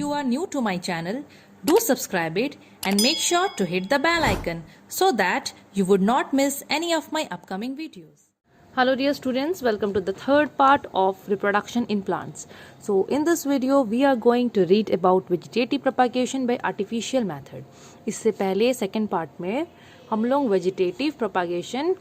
you are new to my channel, do subscribe it and make sure to hit the bell icon so that you would not miss any of my upcoming videos. Hello dear students, welcome to the third part of reproduction in plants. So in this video we are going to read about vegetative propagation by artificial method. इससे पहले second part में हम लोग vegetative propagation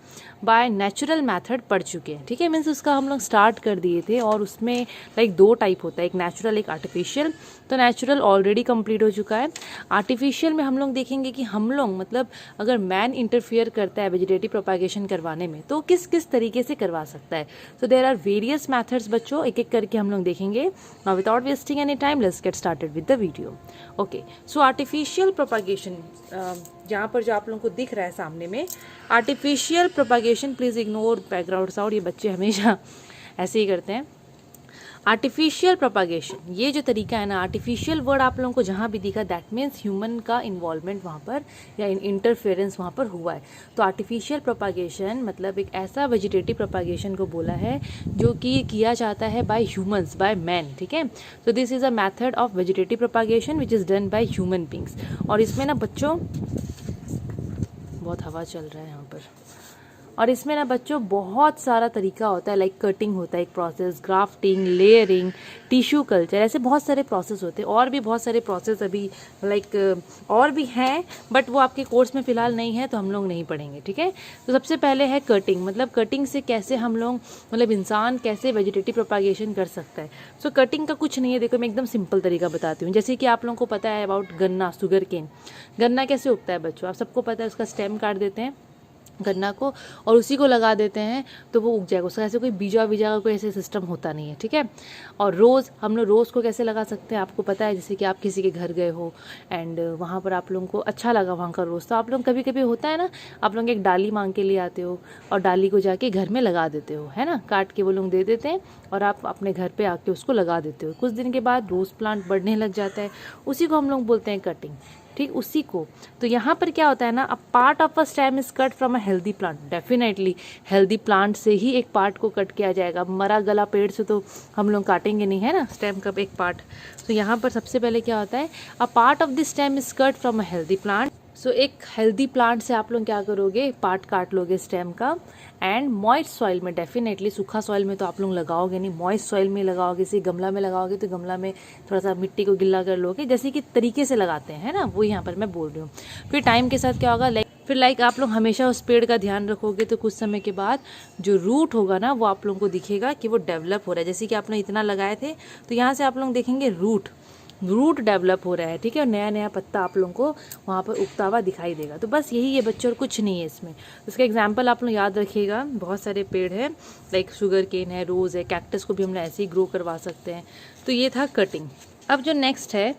by natural method पढ़ चुके हैं. ठीक है, मीन्स उसका हम लोग स्टार्ट कर दिए थे और उसमें लाइक दो टाइप होता है, एक नेचुरल एक आर्टिफिशियल. तो नेचुरल ऑलरेडी कंप्लीट हो चुका है. आर्टिफिशियल में हम लोग देखेंगे कि हम लोग मतलब अगर मैन इंटरफियर करता है वेजिटेटिव प्रोपागेशन करवाने में तो किस किस तरीके से करवा सकता है. So there are various methods बच्चों, एक एक करके हम लोग देखेंगे. Now without wasting any time let's get started with the video. Okay, so artificial propagation जहाँ पर जो आप लोगों को दिख रहा है सामने में artificial propagation, please ignore background sound, ये बच्चे हमेशा ऐसे ही करते हैं. आर्टिफिशियल प्रोपागेशन ये जो तरीका है ना, आर्टिफिशियल वर्ड आप लोगों को जहाँ भी दिखा दैट मीन्स ह्यूमन का इन्वॉल्वमेंट वहाँ पर या इंटरफेरेंस वहाँ पर हुआ है. तो आर्टिफिशियल प्रोपागेशन मतलब एक ऐसा वेजिटेटिव प्रोपागेशन को बोला है जो कि किया जाता है बाय ह्यूमंस, बाय मैन. ठीक है, तो this is a method of vegetative propagation which is done by human beings. और इसमें ना बच्चों बहुत हवा चल रहा है यहाँ पर, और इसमें ना बच्चों बहुत सारा तरीका होता है. लाइक कटिंग होता है एक process, grafting, layering, tissue culture, ऐसे बहुत सारे प्रोसेस होते हैं. और भी बहुत सारे प्रोसेस अभी लाइक और भी हैं बट वो आपके कोर्स में फ़िलहाल नहीं है तो हम लोग नहीं पढ़ेंगे. ठीक है, तो सबसे पहले है कटिंग. मतलब कटिंग से कैसे हम लोग मतलब इंसान कैसे वेजिटेटिव प्रोपागेशन कर सकता है. सो कटिंग का कुछ नहीं है, देखो मैं एकदम सिंपल तरीका बताती हूँ. जैसे कि आप लोगों को पता है अबाउट गन्ना, शुगर केन. गन्ना कैसे उगता है बच्चों, आप सबको पता है. उसका स्टेम काट देते हैं गन्ना को और उसी को लगा देते हैं तो वो उग जाएगा. उसका ऐसे कोई बीजा का कोई ऐसे सिस्टम होता नहीं है. ठीक है, और रोज़ हम लोग रोज़ को कैसे लगा सकते हैं आपको पता है. जैसे कि आप किसी के घर गए हो एंड वहाँ पर आप लोगों को अच्छा लगा वहाँ का रोज़, तो आप लोग कभी कभी होता है ना, आप लोग एक डाली मांग के लिए आते हो और डाली को जाके घर में लगा देते हो, है ना. काट के वो लोग दे देते हैं और आप अपने घर पर आके उसको लगा देते हो. कुछ दिन के बाद रोज़ प्लांट बढ़ने लग जाता है, उसी को हम लोग बोलते हैं कटिंग. ठीक, उसी को. तो यहाँ पर क्या होता है ना, अ part of a stem is cut from a healthy plant. Definitely healthy plant से ही एक पार्ट को कट किया जाएगा. मरा गला पेड़ से तो हम लोग काटेंगे नहीं, है ना, स्टेम का एक पार्ट. तो यहाँ पर सबसे पहले क्या होता है, a part of the stem is cut from a healthy plant. So एक हेल्दी प्लांट से आप लोग क्या करोगे, पार्ट काट लोगे स्टेम का एंड मॉइस्ट सॉइल में. डेफिनेटली सूखा सॉइल में तो आप लोग लगाओगे नहीं, मॉइस्ट सॉइल में लगाओगे. जैसे गमला में लगाओगे तो गमला में थोड़ा सा मिट्टी को गिल्ला कर लोगे, जैसे कि तरीके से लगाते हैं, है ना, वो यहाँ पर मैं बोल रही हूँ. फिर टाइम के साथ क्या होगा, लाइक आप लोग हमेशा उस पेड़ का ध्यान रखोगे तो कुछ समय के बाद जो रूट होगा ना वो आप लोगों को दिखेगा कि वो डेवलप हो रहा है. जैसे कि आपने इतना लगाए थे तो यहाँ से आप लोग देखेंगे रूट डेवलप हो रहा है. ठीक है, और नया नया पत्ता आप लोगों को वहाँ पर उगता हुआ दिखाई देगा. तो बस यही है बच्चों, और कुछ नहीं है इसमें. उसका एग्जांपल आप लोग याद रखिएगा, बहुत सारे पेड़ हैं लाइक शुगर केन है, रोज़ है, कैक्टस को भी हम ऐसे ही ग्रो करवा सकते हैं. तो ये था कटिंग. अब जो नेक्स्ट है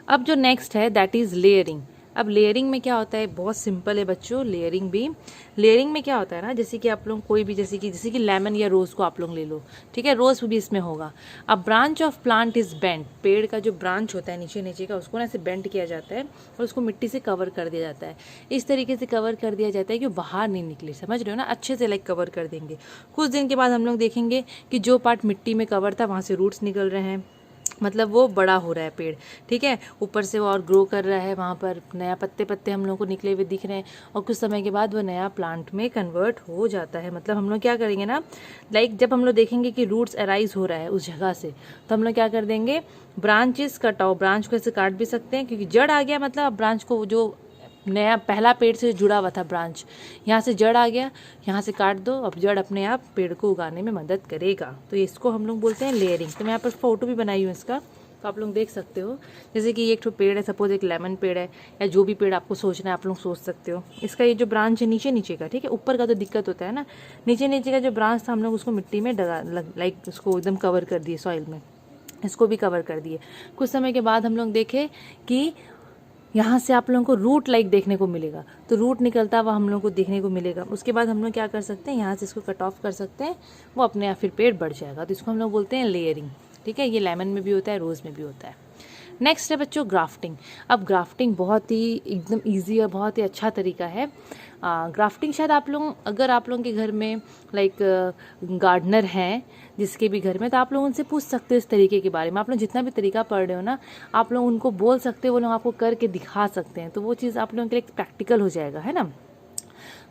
अब जो नेक्स्ट है दैट इज़ लेयरिंग. अब लेयरिंग में क्या होता है, बहुत सिंपल है बच्चों. लेयरिंग में क्या होता है ना, जैसे कि आप लोग कोई भी जैसे कि लेमन या रोज़ को आप लोग ले लो. ठीक है, रोज़ भी इसमें होगा. अब branch of plant is bent. पेड़ का जो ब्रांच होता है नीचे का उसको ना ऐसे बेंट किया जाता है और उसको मिट्टी से कवर कर दिया जाता है. इस तरीके से कवर कर दिया जाता है कि वो बाहर नहीं निकले. समझ रहे हो ना, अच्छे से लाइक कवर कर देंगे. कुछ दिन के बाद हम लोग देखेंगे कि जो पार्ट मिट्टी में कवर था वहाँ से रूट्स निकल रहे हैं, मतलब वो बड़ा हो रहा है पेड़. ठीक है, ऊपर से वो और ग्रो कर रहा है, वहाँ पर नया पत्ते हम लोग को निकले हुए दिख रहे हैं और कुछ समय के बाद वो नया प्लांट में कन्वर्ट हो जाता है. मतलब हम लोग क्या करेंगे ना, लाइक जब हम लोग देखेंगे कि रूट्स अराइज हो रहा है उस जगह से तो हम लोग क्या कर देंगे, ब्रांचेस कटाओ. ब्रांच को ऐसे काट भी सकते हैं क्योंकि जड़ आ गया, मतलब अब ब्रांच को जो नया पहला पेड़ से जुड़ा हुआ था ब्रांच, यहाँ से जड़ आ गया, यहाँ से काट दो. अब जड़ अपने आप पेड़ को उगाने में मदद करेगा. तो इसको हम लोग बोलते हैं लेयरिंग. तो मैं यहाँ पर फोटो भी बनाई हूँ इसका, तो आप लोग देख सकते हो. जैसे कि एक तो पेड़ है, सपोज एक लेमन पेड़ है या जो भी पेड़ आपको सोचना है आप लोग सोच सकते हो. इसका ये जो ब्रांच है नीचे का, ठीक है, ऊपर का तो दिक्कत होता है ना, नीचे का जो ब्रांच था हम लोग उसको मिट्टी में लाइक उसको एकदम कवर कर दिए, सॉइल में इसको भी कवर कर दिए. कुछ समय के बाद हम लोग देखे कि यहाँ से आप लोगों को रूट लाइक देखने को मिलेगा, तो रूट निकलता हुआ हम लोगों को देखने को मिलेगा. उसके बाद हम लोग क्या कर सकते हैं, यहाँ से इसको कट ऑफ कर सकते हैं, वो अपने आप फिर पेड़ बढ़ जाएगा. तो इसको हम लोग बोलते हैं लेयरिंग. ठीक है, ये लेमन में भी होता है, रोज़ में भी होता है. नेक्स्ट है बच्चों ग्राफ्टिंग। अब ग्राफ्टिंग बहुत ही एकदम ईजी और बहुत ही अच्छा तरीका है। ग्राफ्टिंग शायद आप लोग, अगर आप लोगों के घर में लाइक गार्डनर हैं जिसके भी घर में, तो आप लोग उनसे पूछ सकते हो इस तरीके के बारे में। आप लोग जितना भी तरीका पढ़ रहे हो ना, आप लोग उनको बोल सकते हो, वो लोग आपको करके दिखा सकते हैं, तो वो चीज़ आप लोगों के लिए प्रैक्टिकल हो जाएगा, है ना।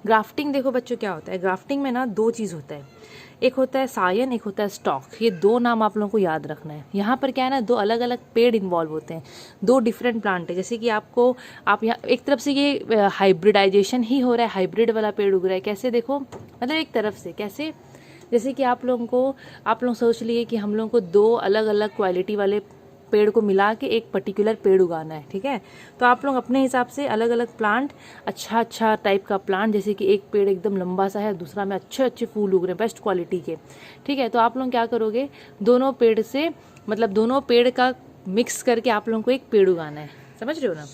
ग्राफ्टिंग देखो बच्चों क्या होता है, ग्राफ्टिंग में ना दो चीज़ होता है, एक होता है सायन, एक होता है स्टॉक। ये दो नाम आप लोगों को याद रखना है। यहाँ पर क्या है ना, दो अलग अलग पेड़ इन्वॉल्व होते हैं, दो डिफरेंट प्लांट है। जैसे कि आप यहाँ एक तरफ से ये हाइब्रिडाइजेशन ही हो रहा है, हाइब्रिड वाला पेड़ उग रहा है। कैसे देखो, मतलब एक तरफ से कैसे, जैसे कि आप लोग सोच लिए कि हम लोगों को दो अलग अलग क्वालिटी वाले पेड़ को मिला के एक पर्टिकुलर पेड़ उगाना है, ठीक है। तो आप लोग अपने हिसाब से अलग अलग प्लांट, अच्छा टाइप का प्लांट, जैसे कि एक पेड़ एकदम लंबा सा है, दूसरा में अच्छे फूल उग रहे हैं बेस्ट क्वालिटी के, ठीक है। तो आप लोग क्या करोगे, दोनों पेड़ से, मतलब दोनों पेड़ का मिक्स करके आप लोगों को एक पेड़ उगाना है, समझ रहे हो ना।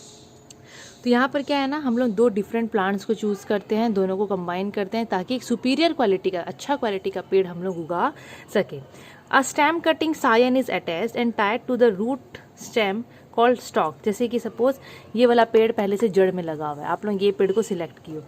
तो यहाँ पर क्या है ना, हम लोग दो डिफरेंट प्लांट्स को चूज़ करते हैं, दोनों को कंबाइन करते हैं ताकि एक सुपीरियर क्वालिटी का, अच्छा क्वालिटी का पेड़ हम लोग उगा सके। A stem cutting scion is attached and tied to the root stem called stalk। जैसे कि सपोज ये वाला पेड़ पहले से जड़ में लगा हुआ है, आप लोग ये पेड़ को सिलेक्ट किए,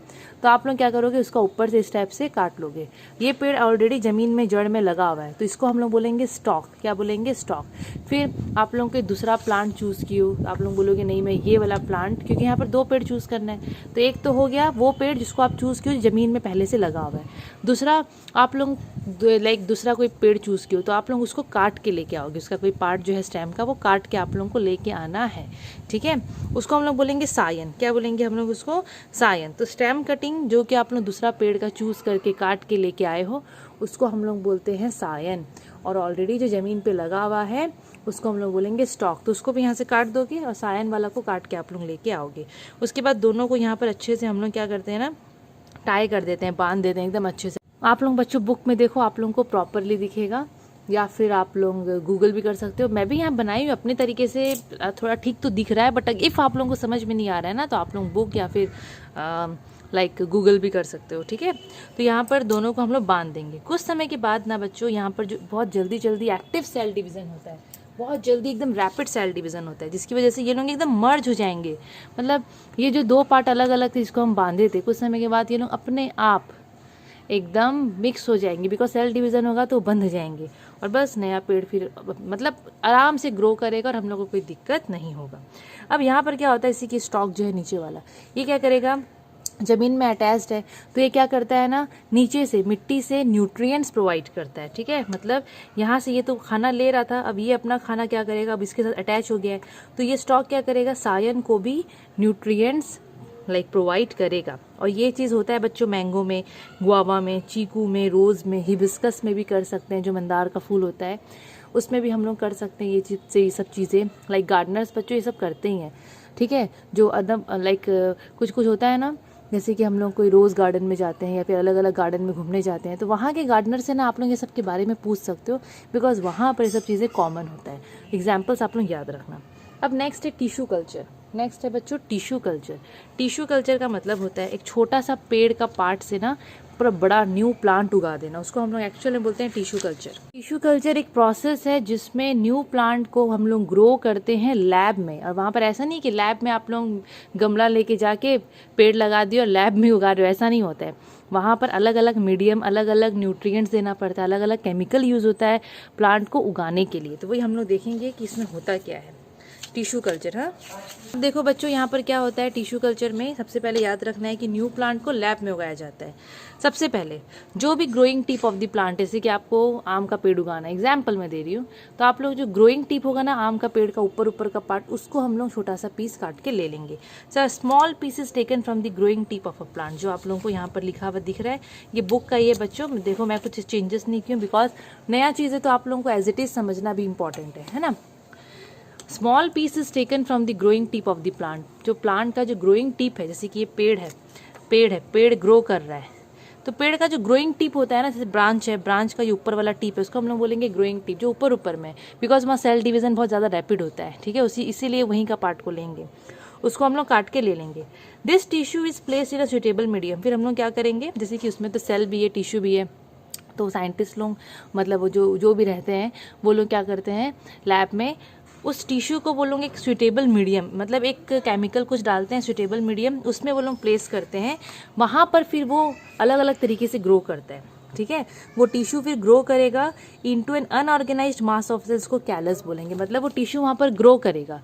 तो आप लोग क्या करोगे, उसका ऊपर से इस टाइप से काट लोगे। ये पेड़ ऑलरेडी ज़मीन में जड़ में लगा हुआ है, तो इसको हम लोग बोलेंगे स्टॉक। क्या बोलेंगे, स्टॉक। फिर आप लोगों के दूसरा प्लांट चूज़ किए, आप लोग बोलोगे नहीं मैं ये वाला प्लांट, क्योंकि यहाँ पर दो पेड़ चूज़ करना है, तो एक तो हो गया वो पेड़ जिसको आप चूज़ किए ज़मीन में पहले से लगा हुआ है, दूसरा आप लोग लाइक दूसरा कोई पेड़ चूज़ किए, तो आप लोग उसको काट के लेके आओगे, उसका कोई पार्ट जो है स्टेम का वो काट के आप लोगों को लेके आना है, ठीक है। उसको हम लोग बोलेंगे सायन। क्या बोलेंगे हम लोग उसको, सायन। तो स्टेम कटिंग जो कि आप लोग दूसरा पेड़ का चूज़ करके काट के लेके आए हो, उसको हम लोग बोलते हैं सायन। और ऑलरेडी जो ज़मीन पे लगा हुआ है उसको हम लोग बोलेंगे स्टॉक। तो उसको भी यहाँ से काट दोगे और सायन वाला को काट के आप लोग लेके आओगे। उसके बाद दोनों को यहाँ पर अच्छे से हम लोग क्या करते हैं ना, टाई कर देते हैं, बांध देते हैं एकदम अच्छे से। आप लोग बच्चों बुक में देखो, आप लोगों को प्रॉपरली दिखेगा, या फिर आप लोग गूगल भी कर सकते हो। मैं भी यहाँ बनाई हूँ अपने तरीके से, थोड़ा ठीक तो दिख रहा है, बट इफ़ आप लोगों को समझ में नहीं आ रहा है ना, तो आप लोग बुक या फिर लाइक गूगल भी कर सकते हो, ठीक है। तो यहाँ पर दोनों को हम लोग बांध देंगे। कुछ समय के बाद ना बच्चों, यहाँ पर जो बहुत जल्दी एक्टिव सेल डिवीज़न होता है, बहुत जल्दी एकदम रैपिड सेल डिवीज़न होता है, जिसकी वजह से ये लोग एकदम मर्ज हो जाएंगे। मतलब ये जो दो पार्ट अलग अलग थे जिसको हम बांधे थे, कुछ समय के बाद ये लोग अपने आप एकदम मिक्स हो जाएंगे, बिकॉज सेल डिवीज़न होगा तो बंध जाएंगे, और बस नया पेड़ फिर मतलब आराम से ग्रो करेगा और हम लोग को कोई दिक्कत नहीं होगा। अब यहाँ पर क्या होता है, इसी की स्टॉक जो है नीचे वाला, ये क्या करेगा, ज़मीन में अटैच्ड है, तो ये क्या करता है ना, नीचे से मिट्टी से न्यूट्रिएंट्स प्रोवाइड करता है, ठीक है। मतलब यहाँ से ये तो खाना ले रहा था, अब ये अपना खाना क्या करेगा, अब इसके साथ अटैच हो गया है, तो ये स्टॉक क्या करेगा, सायन को भी न्यूट्रिएंट्स लाइक प्रोवाइड करेगा। और ये चीज़ होता है बच्चों मैंगो में, गुआवा में, चीकू में, रोज़ में, हिबिस्कस में भी कर सकते हैं, जो मंदार का फूल होता है उसमें भी हम लोग कर सकते हैं ये सब चीज़ें। लाइक गार्डनर्स बच्चों ये सब करते ही हैं, ठीक है। जो अदम लाइक कुछ होता है ना, जैसे कि हम लोग कोई रोज़ गार्डन में जाते हैं या फिर अलग अलग गार्डन में घूमने जाते हैं, तो वहाँ के गार्डनर से ना आप लोग ये सब के बारे में पूछ सकते हो, बिकॉज वहाँ पर ये सब चीज़ें कॉमन होता है। एग्जाम्पल्स आप लोग याद रखना। अब नेक्स्ट है टिश्यू कल्चर। नेक्स्ट है बच्चों टिश्यू कल्चर। टिश्यू कल्चर का मतलब होता है एक छोटा सा पेड़ का पार्ट से ना पूरा बड़ा न्यू प्लांट उगा देना, उसको हम लोग एक्चुअल में बोलते हैं टिश्यू कल्चर। टिश्यू कल्चर एक प्रोसेस है जिसमें न्यू प्लांट को हम लोग ग्रो करते हैं लैब में। और वहाँ पर ऐसा नहीं कि लैब में आप लोग गमला लेके जाके पेड़ लगा दिए और लैब में उगा रहे हो, ऐसा नहीं होता है। वहाँ पर अलग अलग मीडियम, अलग अलग न्यूट्रिएंट्स देना पड़ता है, अलग अलग केमिकल यूज़ होता है प्लांट को उगाने के लिए। तो वही हम लोग देखेंगे कि इसमें होता क्या है टिश्यू कल्चर। हाँ देखो बच्चों, यहाँ पर क्या होता है टिश्यू कल्चर में, सबसे पहले याद रखना है कि न्यू प्लांट को लैब में उगाया जाता है। सबसे पहले जो भी growing tip of the plant, जैसे कि आपको आम का पेड़ उगाना है, एग्जाम्पल मैं दे रही हूँ, तो आप लोग जो ग्रोइंग टिप होगा ना आम का पेड़ का ऊपर का पार्ट, उसको हम लोग छोटा सा पीस काट के ले लेंगे। So small pieces taken from the growing tip of a plant, जो आप लोगों को यहाँ पर लिखा हुआ दिख रहा है, ये बुक का ही है बच्चों। देखो मैं कुछ चेंजेस नहीं की हूँ, बिकॉज नया चीज़ है तो आप लोगों को एज इट इज समझना भी इंपॉर्टेंट है ना। Small piece is taken from the growing tip of the plant, जो प्लांट का जो ग्रोइंग टिप है, जैसे कि ये पेड़ ग्रो कर रहा है, तो पेड़ का जो ग्रोइंग टिप होता है ना, जैसे ब्रांच है, ब्रांच का जो ऊपर वाला टिप है उसको हम लोग बोलेंगे ग्रोइंग टिप, जो ऊपर में, बिकॉज वहाँ सेल डिवीजन बहुत ज़्यादा रैपिड होता है, ठीक है, इसीलिए वहीं का पार्ट को लेंगे, उसको हम लोग काट के ले लेंगे। This tissue is placed in a suitable medium. फिर हम लोग क्या करेंगे, जैसे कि उसमें तो सेल भी है, टिश्यू भी है, तो साइंटिस्ट लोग मतलब वो जो भी रहते हैं वो लोग क्या करते हैं, लैब में उस टिश्यू को वो लोग एक सुटेबल मीडियम, मतलब एक केमिकल कुछ डालते हैं सुटेबल मीडियम, उसमें वो लोग प्लेस करते हैं, वहाँ पर फिर वो अलग अलग तरीके से ग्रो करता है। ठीक है, वो टिश्यू फिर ग्रो करेगा into an unorganised mass of cells को कैलस बोलेंगे। मतलब वो टिश्यू वहाँ पर ग्रो करेगा।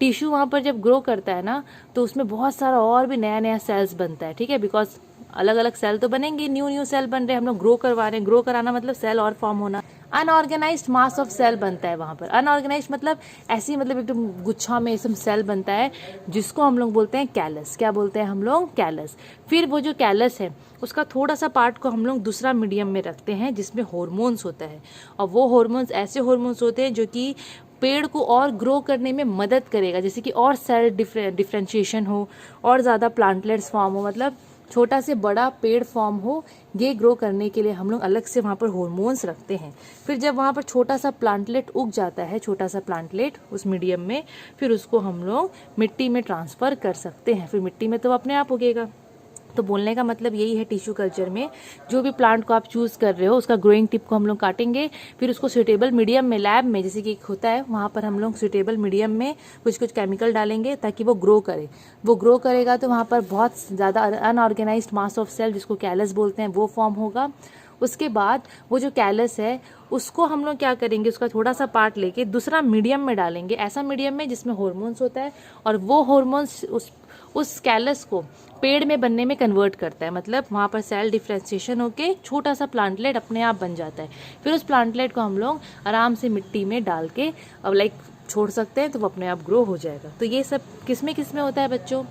टिश्यू वहाँ पर जब ग्रो करता है ना, तो उसमें बहुत सारा और भी नया नया सेल्स बनता है। ठीक है, बिकॉज अलग अलग सेल तो बनेंगे, न्यू न्यू सेल बन रहे हैं, हम लोग ग्रो करवा रहे हैं। ग्रो कराना मतलब सेल और फॉर्म होना। अनऑर्गेनाइज्ड मास ऑफ सेल बनता है वहाँ पर। अनऑर्गेनाइज्ड मतलब ऐसी, मतलब एकदम गुच्छा में सब सेल बनता है, जिसको हम लोग बोलते हैं कैलस। क्या बोलते हैं हम लोग? कैलस। फिर वो जो कैलस है उसका थोड़ा सा पार्ट को हम लोग दूसरा मीडियम में रखते हैं जिसमें हॉर्मोन्स होता है, और वो हॉर्मोन्स ऐसे हॉर्मोन्स होते हैं जो कि पेड़ को और ग्रो करने में मदद करेगा, जैसे कि और सेल डिफ्रेंशिएशन हो, और ज़्यादा प्लांटलेट्स फॉर्म हो, मतलब छोटा से बड़ा पेड़ फॉर्म हो। ये ग्रो करने के लिए हम लोग अलग से वहाँ पर हॉर्मोन्स रखते हैं। फिर जब वहाँ पर छोटा सा प्लांटलेट उग जाता है, छोटा सा प्लांटलेट उस मीडियम में, फिर उसको हम लोग मिट्टी में ट्रांसफ़र कर सकते हैं। फिर मिट्टी में तो अपने आप उगेगा। तो बोलने का मतलब यही है, टिश्यू कल्चर में जो भी प्लांट को आप चूज़ कर रहे हो उसका ग्रोइंग टिप को हम लोग काटेंगे, फिर उसको सुटेबल मीडियम में लैब में, जैसे कि एक होता है वहाँ पर हम लोग सुटेबल मीडियम में कुछ कुछ केमिकल डालेंगे ताकि वो ग्रो करे। वो ग्रो करेगा तो वहाँ पर बहुत ज़्यादा अनऑर्गेनाइज्ड मास ऑफ सेल, जिसको कैलस बोलते हैं, वो फॉर्म होगा। उसके बाद वो जो कैलस है उसको हम लोग क्या करेंगे, उसका थोड़ा सा पार्ट लेके दूसरा मीडियम में डालेंगे, ऐसा मीडियम में जिसमें हॉर्मोन्स होता है, और वो हॉर्मोन्स उस कैलस को पेड़ में बनने में कन्वर्ट करता है। मतलब वहाँ पर सेल डिफ्रेंशिएशन होके छोटा सा प्लांटलेट अपने आप बन जाता है। फिर उस प्लांटलेट को हम लोग आराम से मिट्टी में डाल के अब छोड़ सकते हैं, तो वो अपने आप ग्रो हो जाएगा। तो ये सब किस में होता है बच्चों?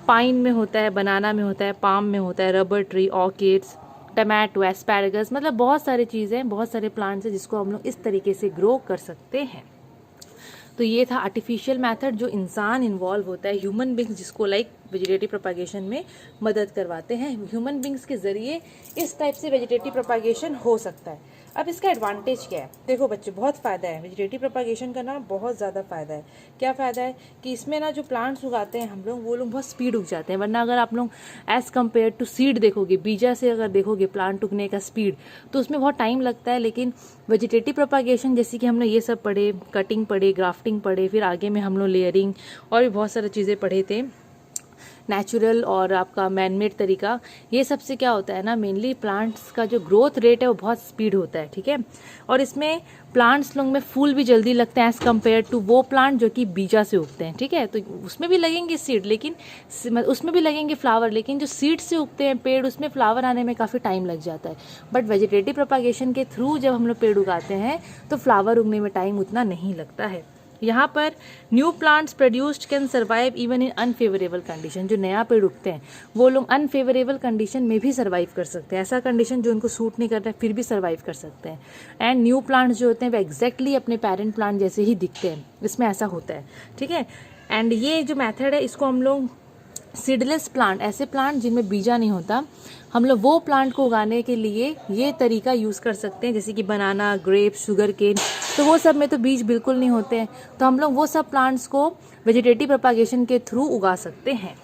पाइन में होता है, बनाना में होता है, पाम में होता है, rubber tree, orchids, tomato, asparagus, मतलब बहुत सारी चीज़ें, बहुत सारे प्लांट्स हैं जिसको हम लोग इस तरीके से ग्रो कर सकते हैं। तो ये था आर्टिफिशियल मेथड जो इंसान इन्वॉल्व होता है, ह्यूमन बींग्स, जिसको वेजिटेटिव प्रोपागेशन में मदद करवाते हैं। ह्यूमन बींग्स के जरिए इस टाइप से वेजिटेटिव प्रोपागेशन हो सकता है। अब इसका एडवांटेज क्या है? देखो बच्चे, बहुत फ़ायदा है वेजिटेटिव प्रोपागेशन का ना, बहुत ज़्यादा फ़ायदा है। क्या फ़ायदा है कि इसमें ना जो प्लांट्स उगाते हैं हम लोग, वो लोग बहुत स्पीड उग जाते हैं। वरना अगर आप लोग एज़ कम्पेयर टू सीड देखोगे, बीजा से अगर देखोगे प्लांट उगने का स्पीड, तो उसमें बहुत टाइम लगता है। लेकिन वेजिटेटिव प्रोपागेशन, जैसे कि हमने ये सब पढ़े, कटिंग पढ़े, ग्राफ्टिंग पढ़े, फिर आगे में हम लोग लेयरिंग और भी बहुत सारी चीज़ें पढ़े थे, नेचुरल और आपका मैनमेड तरीका। ये सबसे क्या होता है ना, मेनली प्लांट्स का जो ग्रोथ रेट है वो बहुत स्पीड होता है। ठीक है, और इसमें प्लांट्स लोग में फूल भी जल्दी लगते हैं एज़ कम्पेयर टू वो प्लांट जो कि बीजा से उगते हैं। ठीक है, तो उसमें भी लगेंगे सीड, लेकिन उसमें भी लगेंगे फ्लावर, लेकिन जो सीड से उगते हैं पेड़, उसमें फ्लावर आने में काफ़ी टाइम लग जाता है। बट वेजिटेटिव प्रोपागेशन के थ्रू जब हम लोग पेड़ उगाते हैं तो फ्लावर उगने में टाइम उतना नहीं लगता है। यहाँ पर new plants produced can survive even in unfavourable condition. जो नया पेड़ उगते हैं वो लोग अनफेवरेबल कंडीशन में भी सर्वाइव कर सकते हैं। ऐसा कंडीशन जो उनको सूट नहीं कर रहा है फिर भी सर्वाइव कर सकते हैं। एंड न्यू प्लांट्स जो होते हैं वो एग्जैक्टली अपने पेरेंट प्लांट जैसे ही दिखते हैं, इसमें ऐसा होता है। ठीक है, एंड ये जो मेथड है इसको हम लोग सीडलेस प्लांट, ऐसे प्लांट जिनमें बीजा नहीं होता, हम लोग वो प्लांट को उगाने के लिए ये तरीका यूज़ कर सकते हैं। जैसे कि बनाना, ग्रेप, शुगर केन, तो वो सब में तो बीज बिल्कुल नहीं होते हैं, तो हम लोग वो सब प्लांट्स को वेजिटेटिव प्रोपागेशन के थ्रू उगा सकते हैं।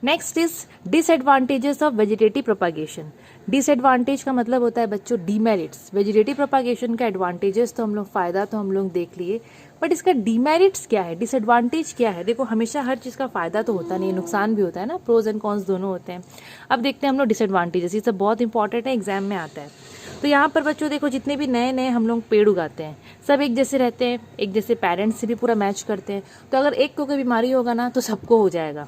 Next is disadvantages of vegetative propagation. Disadvantage का मतलब होता है बच्चों डीमेरिट्स। वेजिटेटिव प्रोपागेशन का एडवांटेजेस तो हम लोग, फायदा तो हम लोग देख लिए, बट इसका डीमेरिट्स क्या है, डिसएडवांटेज क्या है? देखो, हमेशा हर चीज़ का फायदा तो होता नहीं, नुकसान भी होता है ना, प्रोज एंड कॉन्स दोनों होते हैं। अब देखते हैं हम लोग डिसएडवांटेजेस, ये सब बहुत इंपॉर्टेंट है, एग्जाम में आता है। तो यहाँ पर बच्चों देखो, जितने भी नए नए हम लोग पेड़ उगाते हैं सब एक जैसे रहते हैं, एक जैसे पेरेंट्स से भी पूरा मैच करते हैं। तो अगर एक को कोई बीमारी होगा ना तो सबको हो जाएगा,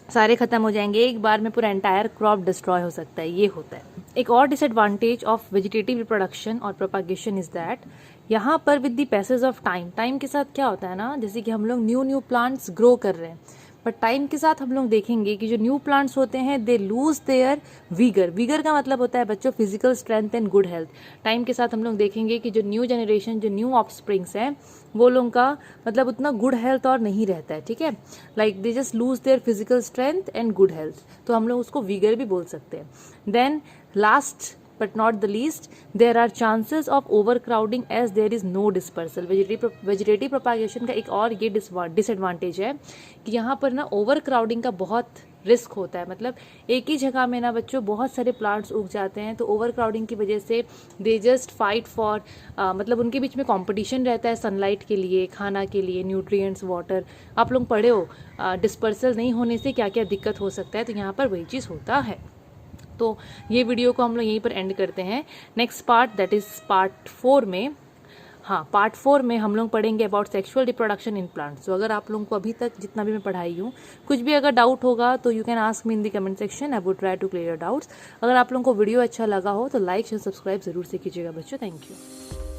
सारे खत्म हो जाएंगे एक बार में, पूरा एंटायर क्रॉप डिस्ट्रॉय हो सकता है, ये होता है। एक और डिसएडवांटेज ऑफ वेजिटेटिव रिप्रोडक्शन और प्रोपागेशन इज दैट यहाँ पर with the passage of time, time के साथ क्या होता है ना, जैसे कि हम लोग न्यू प्लांट्स ग्रो कर रहे हैं, बट टाइम के साथ हम लोग देखेंगे कि जो न्यू प्लांट्स होते हैं they lose their vigour. Vigour का मतलब होता है बच्चों physical strength and good health. Time के साथ हम लोग देखेंगे कि जो न्यू जनरेशन, जो न्यू ऑफस्प्रिंग्स हैं, वो लोगों का मतलब उतना गुड हेल्थ और नहीं रहता है। ठीक है, like they just lose their physical strength and good health, तो हम लोग उसको विगर भी बोल सकते हैं। Then last but not the least, there are chances of overcrowding as there is no dispersal. Vegetative propagation का एक और ये डिसएडवांटेज है कि यहाँ पर ना ओवर क्राउडिंग का बहुत रिस्क होता है। मतलब एक ही जगह में ना बच्चों बहुत सारे प्लांट्स उग जाते हैं, तो ओवर क्राउडिंग की वजह से दे जस्ट फाइट फॉर, मतलब उनके बीच में कंपटीशन रहता है सनलाइट के लिए, खाना के लिए, न्यूट्रिएंट्स, वाटर। आप लोग पढ़े हो डिस्पर्सल नहीं होने से क्या क्या दिक्कत हो सकता है, तो यहाँ पर वही चीज़ होता है। तो ये वीडियो को हम लोग यहीं पर एंड करते हैं। Next part, that is part 4 में, हाँ पार्ट 4 में हम लोग पढ़ेंगे about sexual reproduction in plants. तो अगर आप लोगों को अभी तक जितना भी मैं पढ़ाई हूँ, कुछ भी अगर डाउट होगा तो you can ask me in the comment section, I would try to clear your doubts. अगर आप लोगों को वीडियो अच्छा लगा हो तो लाइक शेयर सब्सक्राइब जरूर से कीजिएगा बच्चों। Thank you.